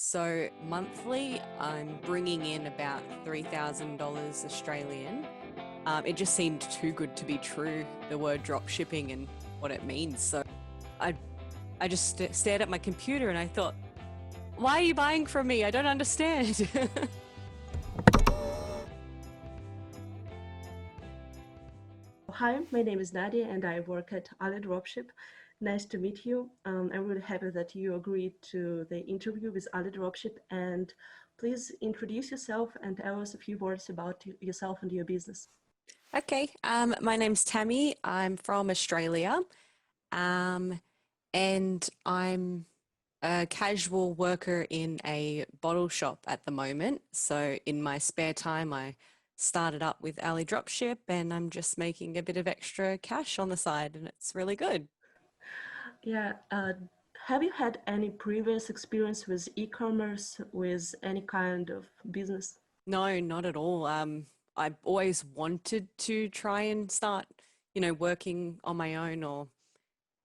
So monthly, I'm bringing in about $3,000 Australian. It just seemed too good to be true, the word drop shipping and what it means. So I, I just stared at my computer and I thought, why are you buying from me? I don't understand. Hi, my name is Nadia and I work at AliDropship. Nice to meet you. I'm really happy that you agreed to the interview with AliDropship, and please introduce yourself and tell us a few words about yourself and your business. Okay, my name's Tammy. I'm from Australia, um, and I'm a casual worker in a bottle shop at the moment. So in my spare time, I started up with AliDropship, and I'm just making a bit of extra cash on the side, and it's really good. Yeah, have you had any previous experience with e-commerce, with any kind of business? No, not at all. I always wanted to try and start, working on my own or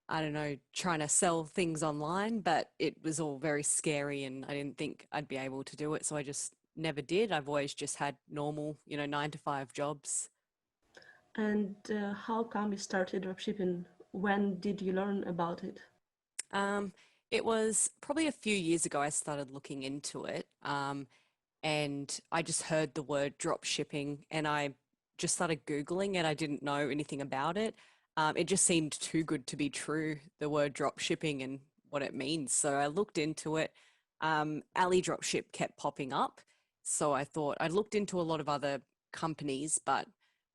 I don't know, trying to sell things online, but it was all very scary and I didn't think I'd be able to do it. So I just never did. I've always just had normal, 9 to 5 jobs. And how come you started dropshipping? When did you learn about it? Um, it was probably a few years ago I started looking into it. And I just heard the word drop shipping and I just started Googling it. I didn't know anything about it. It just seemed too good to be true, the word drop shipping and what it means. So I looked into it. AliDropship kept popping up. So I thought I looked into a lot of other companies, but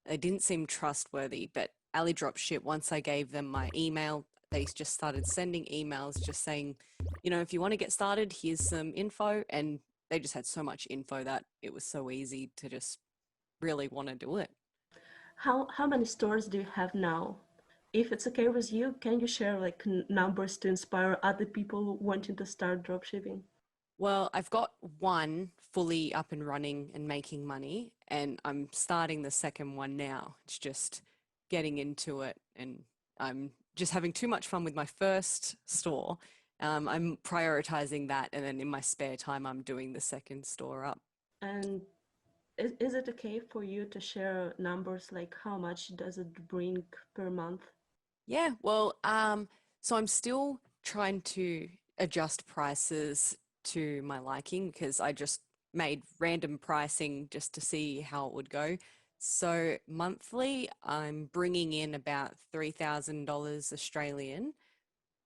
they didn't seem trustworthy. But AliDropship, once I gave them my email, they just started sending emails just saying, if you want to get started, here's some info. And they just had so much info that it was so easy to just really want to do it. How many stores do you have now? If it's okay with you, can you share like numbers to inspire other people wanting to start dropshipping? Well, I've got one fully up and running and making money, and I'm starting the second one now. It's just getting into it, and I'm just having too much fun with my first store. I'm prioritizing that, and then in my spare time, I'm doing the second store up. And is it okay for you to share numbers like how much does it bring per month? Yeah, well, so I'm still trying to adjust prices to my liking because I just made random pricing just to see how it would go. So monthly, I'm bringing in about $3,000 Australian,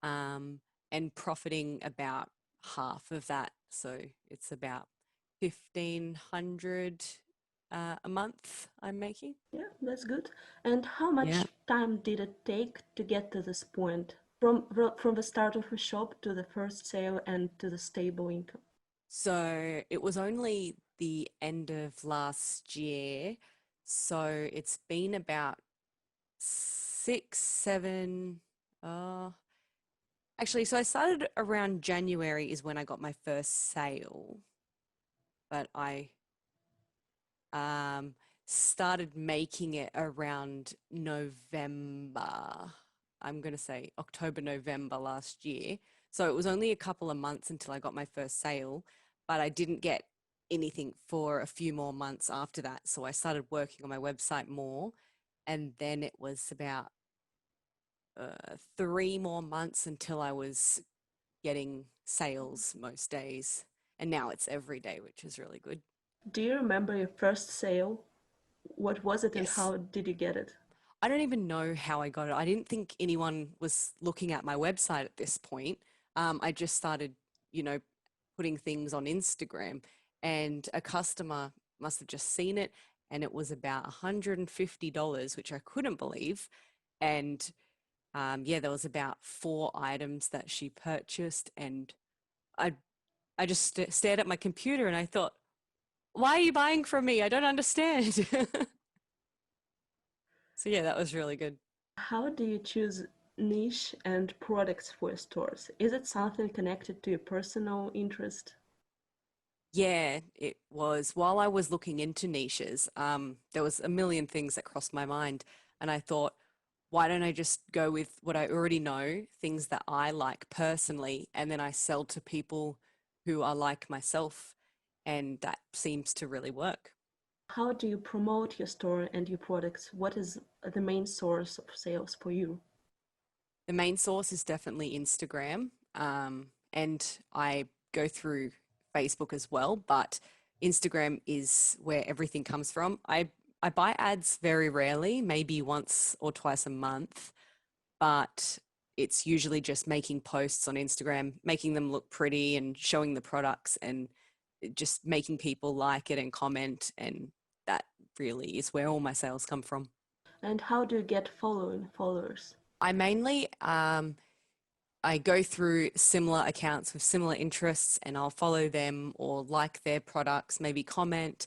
um, and profiting about half of that. So it's about 1,500 a month I'm making. Yeah, that's good. And how Yeah. much time did it take to get to this point? From the start of the shop to the first sale and to the stable income? So it was only the end of last year. So it's been about 6, 7. Uh, Actually, so I started around January is when I got my first sale, but I um, started making it around November. I'm going to say October, November last year. So it was only a couple of months until I got my first sale, but I didn't get anything for a few more months after that. So I started working on my website more. And then it was about 3 more months until I was getting sales most days. And now it's every day, which is really good. Do you remember your first sale? What was it and Yes. how did you get it? I don't even know how I got it. I didn't think anyone was looking at my website at this point. I just started, you know, putting things on Instagram, and a customer must have just seen it, and it was about $150, which I couldn't believe. And yeah, there was about 4 items that she purchased, and I I just stared at my computer and I thought, why are you buying from me? I don't understand. So yeah, that was really good. How do you choose niche and products for your stores? Is it something connected to your personal interest? Yeah, it was. While I was looking into niches, there was a million things that crossed my mind, and I thought, why don't I just go with what I already know, things that I like personally, and then I sell to people who are like myself, and that seems to really work. How do you promote your store and your products? What is the main source of sales for you? The main source is definitely Instagram, and I go through Facebook as well, but Instagram is where everything comes from. I buy ads very rarely, maybe once or twice a month, but it's usually just making posts on Instagram, making them look pretty and showing the products and just making people like it and comment. And that really is where all my sales come from. And how do you get followers? I mainly I go through similar accounts with similar interests and I'll follow them or like their products, maybe comment.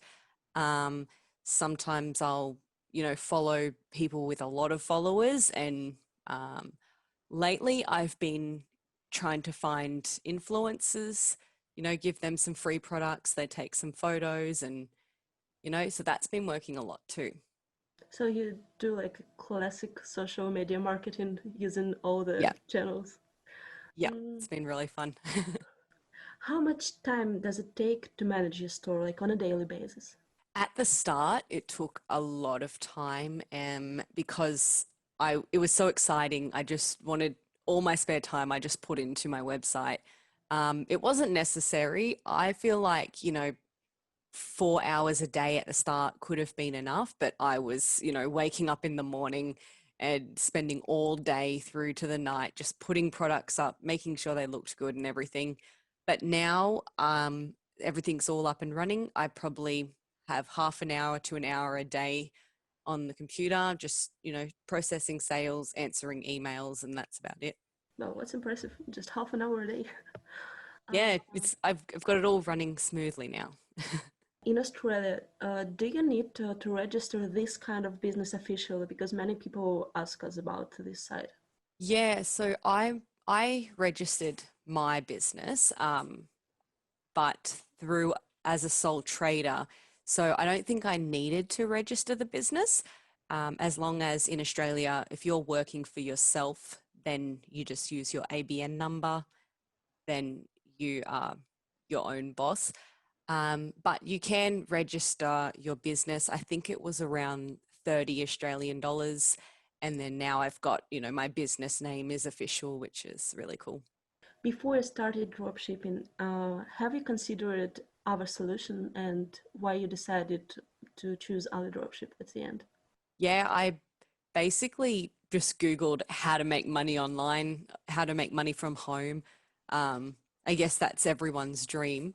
Um, Sometimes I'll, follow people with a lot of followers. And um, lately I've been trying to find influencers, give them some free products. They take some photos and, so that's been working a lot too. So you do like classic social media marketing using all the Yeah. channels. Yeah. Mm, It's been really fun. how much time does it take to manage your store, like on a daily basis? At the start, it took a lot of time because it was so exciting. I just wanted all my spare time I just put into my website. It wasn't necessary. I feel like, 4 hours a day at the start could have been enough, but I was, waking up in the morning and spending all day through to the night just putting products up, making sure they looked good and everything. But now everything's all up and running. I probably have half an hour to an hour a day on the computer, just, processing sales, answering emails, and that's about it. Well, what's impressive? Just half an hour a day. Yeah, I've got it all running smoothly now. In Australia, do you need to register this kind of business officially? Because many people ask us about this side. Yeah, so I registered my business, but through as a sole trader. So I don't think I needed to register the business. As long as in Australia, if you're working for yourself, then you just use your ABN number, then you are your own boss. But you can register your business. I think it was around 30 Australian dollars. And then now I've got, my business name is official, which is really cool. Before you started dropshipping, have you considered our solution and why you decided to choose AliDropship at the end? Yeah, I basically just Googled how to make money online, how to make money from home. I guess that's everyone's dream.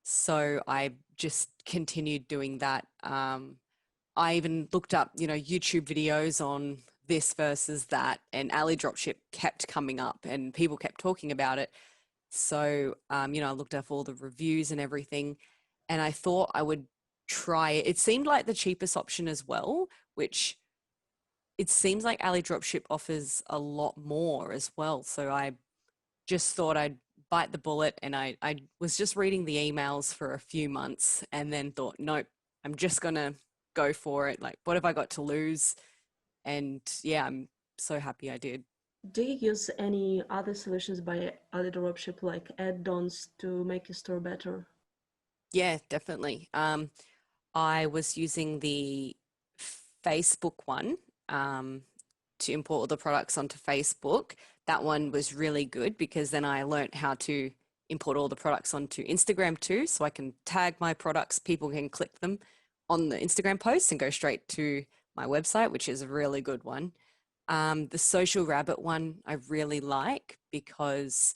So I just continued doing that. I even looked up, YouTube videos on this versus that, and AliDropship kept coming up and people kept talking about it. So, I looked up all the reviews and everything, and I thought I would try it. It seemed like the cheapest option as well, which it seems like AliDropship offers a lot more as well. So I just thought I'd bite the bullet, and I was just reading the emails for a few months and then thought, nope, I'm just going to go for it. Like, what have I got to lose? And yeah, I'm so happy I did. Do you use any other solutions by AliDropship like add-ons to make your store better? Yeah, definitely. I was using the Facebook one to import all the products onto Facebook. That one was really good because then I learned how to import all the products onto Instagram too. So I can tag my products, people can click them on the Instagram posts and go straight to my website, which is a really good one. The Social Rabbit one I really like because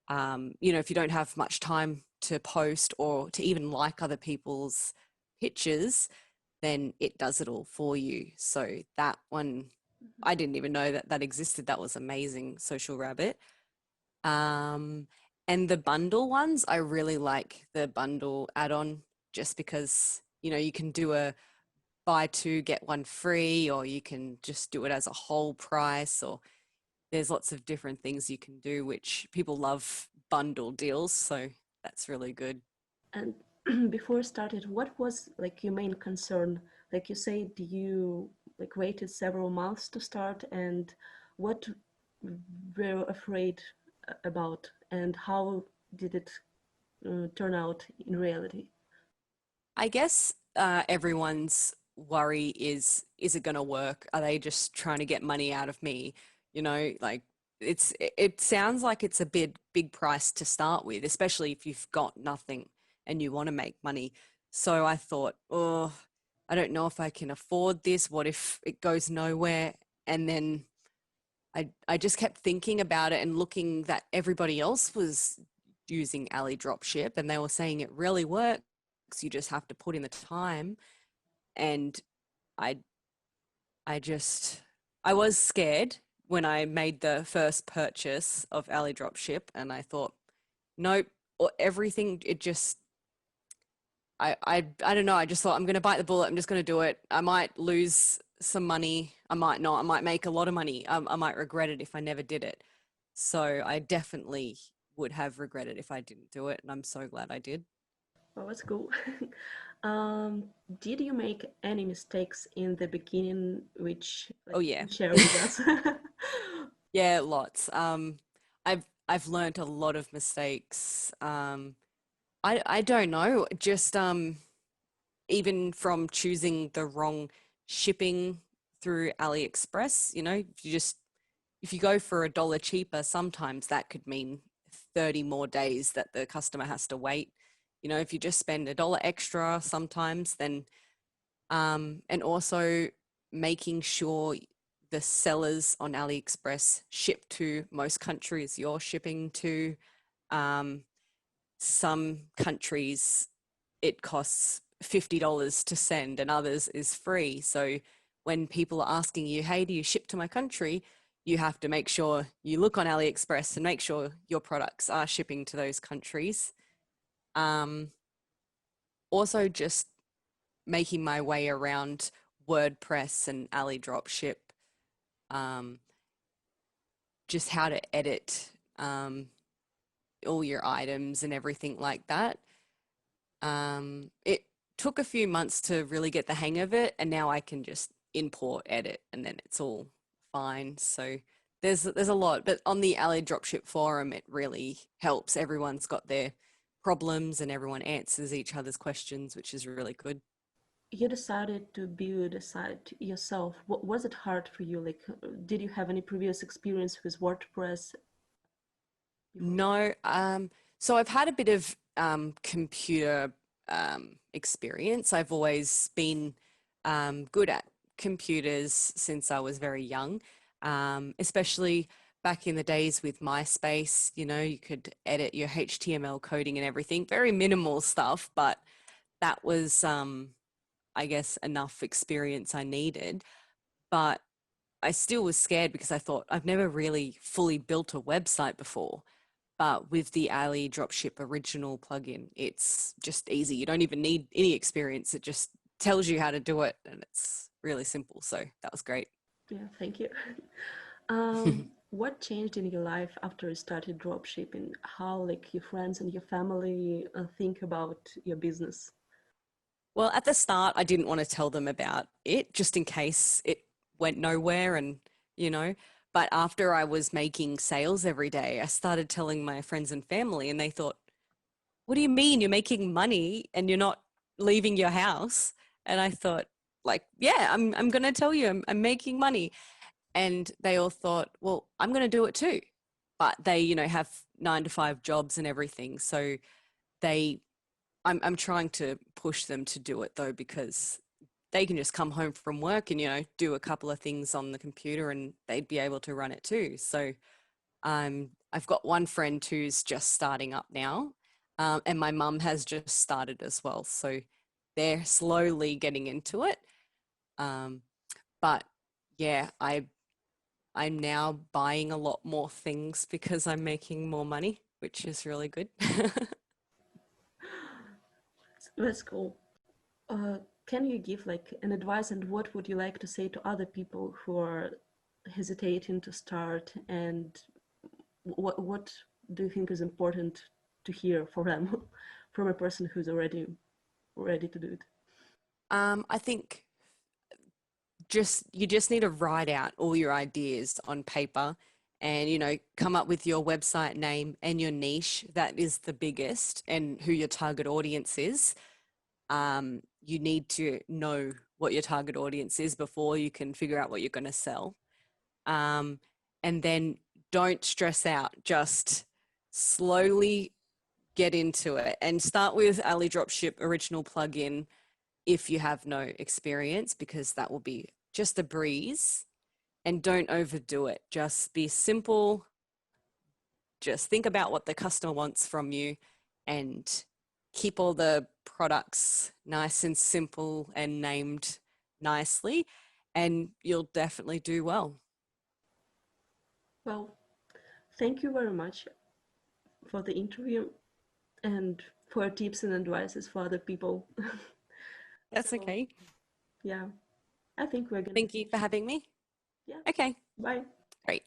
if you don't have much time to post or to even like other people's pictures, then it does it all for you. So that one, I didn't even know that that existed. That was amazing, Social Rabbit. Um, and the bundle ones, I really like the bundle add-on just because, you can do a buy two, get one free, or you can just do it as a whole price, or there's lots of different things you can do, which people love bundle deals. So that's really good. And before you started, what was like your main concern? Like you said, you like waited several months to start, and what were you afraid about, and how did it turn out in reality? I guess everyone's worry is it going to work? Are they just trying to get money out of me? You know, like it sounds like it's a big price to start with, especially if you've got nothing and you want to make money. So I thought, oh, I don't know if I can afford this. What if it goes nowhere? And then I just kept thinking about it and looking that everybody else was using AliDropship and they were saying it really works. You just have to put in the time. And I I just I was scared when I made the first purchase of AliDropship and I thought, nope, or everything it just I don't know, I just thought I'm gonna bite the bullet, I'm just gonna do it. I might lose some money, I might not, I might make a lot of money. I might regret it if I never did it. So I definitely would have regretted if I didn't do it, and I'm so glad I did. Oh, that's cool. um, did you make any mistakes in the beginning, which like Oh you yeah. can share with us? Yeah, lots. I've learned a lot of mistakes. I don't know, just even from choosing the wrong shipping through AliExpress, you know, if you go for $1 cheaper, sometimes that could mean 30 more days that the customer has to wait. You know, if you just spend $1 extra sometimes, then and also making sure the sellers on AliExpress ship to most countries you're shipping to. Um, some countries it costs $50 to send and others is free. So when people are asking you, hey, do you ship to my country? You have to make sure you look on AliExpress and make sure your products are shipping to those countries. Um, Also, just making my way around WordPress and AliDropship, um, just how to edit all your items and everything like that. It took a few months to really get the hang of it, and now I can just import, edit, and then it's all fine. So there's a lot, but on the Ali Dropship forum, it really helps. Everyone's got their problems, and everyone answers each other's questions, which is really good. You decided to build a site yourself. What was it hard for you? Like, did you have any previous experience with WordPress before? No, so I've had a bit of computer experience. I've always been good at computers since I was very young, especially back in the days with MySpace. You know, you could edit your HTML coding and everything, very minimal stuff, but that was, I guess, enough experience I needed. But I still was scared because I thought I've never really fully built a website before. But with the Ali Dropship original plugin, it's just easy. You don't even need any experience. It just tells you how to do it and it's really simple. So that was great. Yeah, thank you. What changed in your life after you started dropshipping? How like your friends and your family think about your business? Well, at the start, I didn't want to tell them about it just in case it went nowhere and, you know, but after I was making sales every day, I started telling my friends and family and they thought, what do you mean you're making money and you're not leaving your house? And I thought, like, yeah, I'm going to tell you I'm making money. And they all thought, well, I'm going to do it too. But they, you know, have 9 to 5 jobs and everything. So they, I'm trying to push them to do it though, because they can just come home from work and, you know, do a couple of things on the computer and they'd be able to run it too. So I've got one friend who's just starting up now, and my mum has just started as well. So they're slowly getting into it. Um, but yeah, I'm now buying a lot more things because I'm making more money, which is really good. That's cool. Uh, can you give like an advice and what would you like to say to other people who are hesitating to start and what do you think is important to hear for them from a person who's already ready to do it? I think you just need to write out all your ideas on paper and, you know, come up with your website name and your niche. That is the biggest, and who your target audience is. You need to know what your target audience is before you can figure out what you're going to sell. And then don't stress out, just slowly get into it and start with AliDropship original plugin if you have no experience, because that will be just a breeze. And don't overdo it. Just be simple. Just think about what the customer wants from you and keep all the products nice and simple and named nicely, and you'll definitely do well. Well, thank you very much for the interview and for tips and advices for other people. That's So, okay. yeah, I think we're gonna Thank you for finish. having me. Yeah, Okay, bye. great.